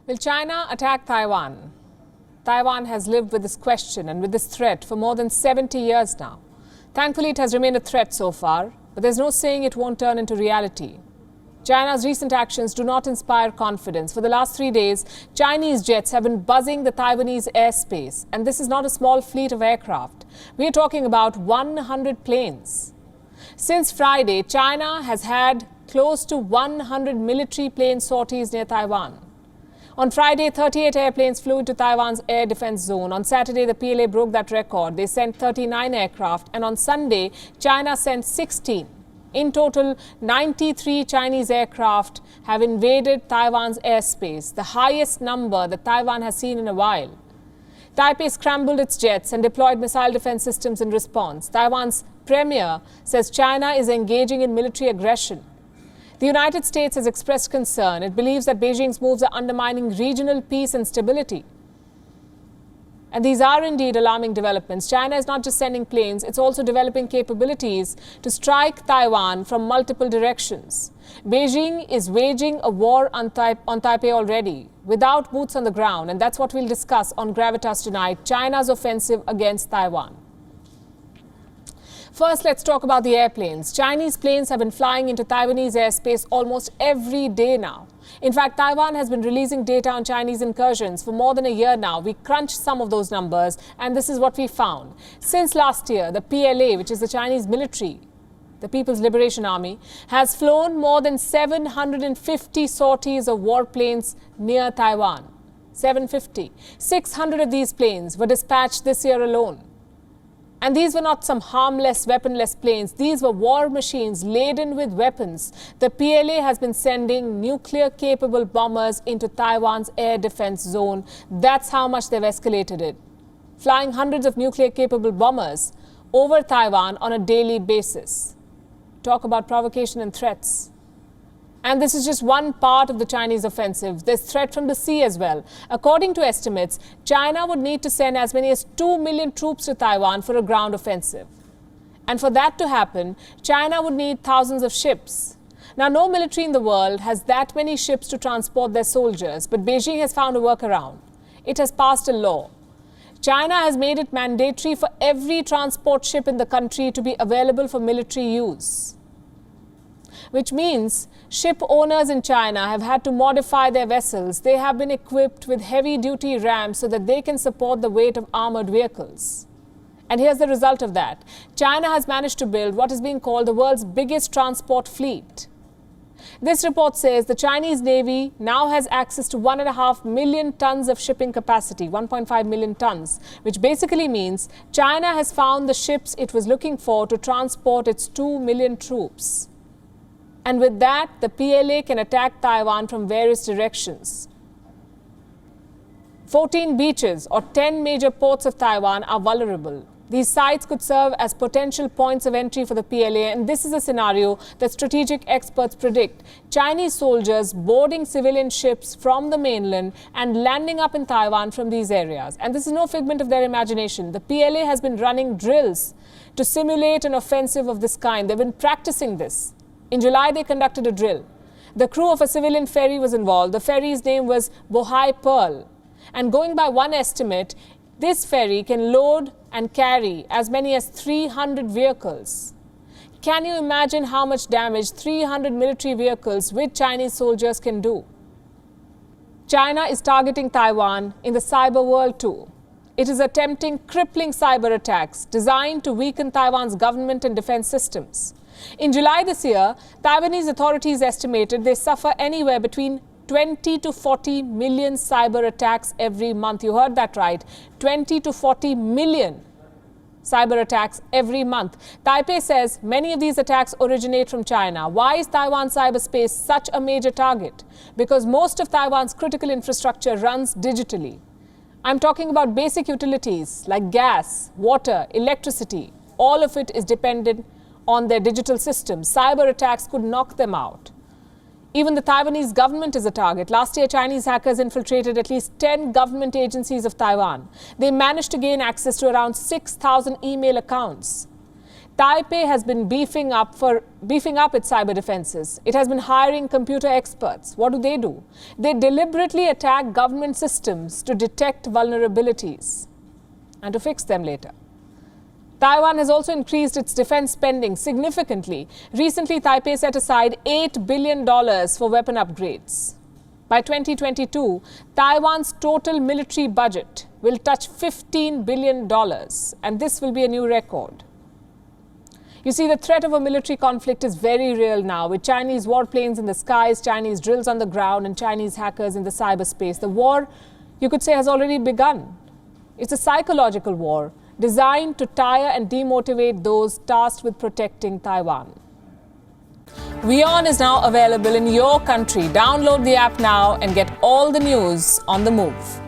Will China attack Taiwan? Taiwan has lived with this question and with this threat for more than 70 years now. Thankfully, it has remained a threat so far, but there's no saying it won't turn into reality. China's recent actions do not inspire confidence. For the last 3 days, Chinese jets have been buzzing the Taiwanese airspace, and this is not a small fleet of aircraft. We are talking about 100 planes. Since Friday, China has had close to 100 military plane sorties near Taiwan. On Friday, 38 airplanes flew into Taiwan's air defense zone. On Saturday, the PLA broke that record. They sent 39 aircraft. And on Sunday, China sent 16. In total, 93 Chinese aircraft have invaded Taiwan's airspace, the highest number that Taiwan has seen in a while. Taipei scrambled its jets and deployed missile defense systems in response. Taiwan's premier says China is engaging in military aggression. The United States has expressed concern. It believes that Beijing's moves are undermining regional peace and stability. And these are indeed alarming developments. China is not just sending planes, it's also developing capabilities to strike Taiwan from multiple directions. Beijing is waging a war on Taipei already, without boots on the ground. And that's what we'll discuss on Gravitas tonight, China's offensive against Taiwan. First, let's talk about the airplanes. Chinese planes have been flying into Taiwanese airspace almost every day now. In fact, Taiwan has been releasing data on Chinese incursions for more than a year now. We crunched some of those numbers, and this is what we found. Since last year, the PLA, which is the Chinese military, the People's Liberation Army, has flown more than 750 sorties of warplanes near Taiwan. 750. 600 of these planes were dispatched this year alone. And these were not some harmless, weaponless planes. These were war machines laden with weapons. The PLA has been sending nuclear-capable bombers into Taiwan's air defense zone. That's how much they've escalated it. Flying hundreds of nuclear-capable bombers over Taiwan on a daily basis. Talk about provocation and threats. And this is just one part of the Chinese offensive. There's threat from the sea as well. According to estimates, China would need to send as many as 2 million troops to Taiwan for a ground offensive. And for that to happen, China would need thousands of ships. Now, no military in the world has that many ships to transport their soldiers, but Beijing has found a workaround. It has passed a law. China has made it mandatory for every transport ship in the country to be available for military use. Which means ship owners in China have had to modify their vessels. They have been equipped with heavy-duty rams so that they can support the weight of armored vehicles. And here's the result of that. China has managed to build what is being called the world's biggest transport fleet. This report says the Chinese Navy now has access to 1.5 million tons of shipping capacity, 1.5 million tons, which basically means China has found the ships it was looking for to transport its 2 million troops. And with that, the PLA can attack Taiwan from various directions. 14 beaches or 10 major ports of Taiwan are vulnerable. These sites could serve as potential points of entry for the PLA, and this is a scenario that strategic experts predict. Chinese soldiers boarding civilian ships from the mainland and landing up in Taiwan from these areas. And this is no figment of their imagination. The PLA has been running drills to simulate an offensive of this kind. They've been practicing this. In July, they conducted a drill. The crew of a civilian ferry was involved. The ferry's name was Bohai Pearl. And going by one estimate, this ferry can load and carry as many as 300 vehicles. Can you imagine how much damage 300 military vehicles with Chinese soldiers can do? China is targeting Taiwan in the cyber world too. It is attempting crippling cyber attacks designed to weaken Taiwan's government and defense systems. In July this year, Taiwanese authorities estimated they suffer anywhere between 20 to 40 million cyber attacks every month. You heard that right. 20 to 40 million cyber attacks every month. Taipei says many of these attacks originate from China. Why is Taiwan's cyberspace such a major target? Because most of Taiwan's critical infrastructure runs digitally. I'm talking about basic utilities like gas, water, electricity. All of it is dependent on their digital systems. Cyber attacks could knock them out. Even the Taiwanese government is a target. Last year, Chinese hackers infiltrated at least 10 government agencies of Taiwan. They managed to gain access to around 6,000 email accounts. Taipei has been beefing up its cyber defenses. It has been hiring computer experts. What do? They deliberately attack government systems to detect vulnerabilities and to fix them later. Taiwan has also increased its defense spending significantly. Recently, Taipei set aside $8 billion for weapon upgrades. By 2022, Taiwan's total military budget will touch $15 billion, and this will be a new record. You see, the threat of a military conflict is very real now, with Chinese warplanes in the skies, Chinese drills on the ground, and Chinese hackers in the cyberspace. The war, you could say, has already begun. It's a psychological war designed to tire and demotivate those tasked with protecting Taiwan. WION is now available in your country. Download the app now and get all the news on the move.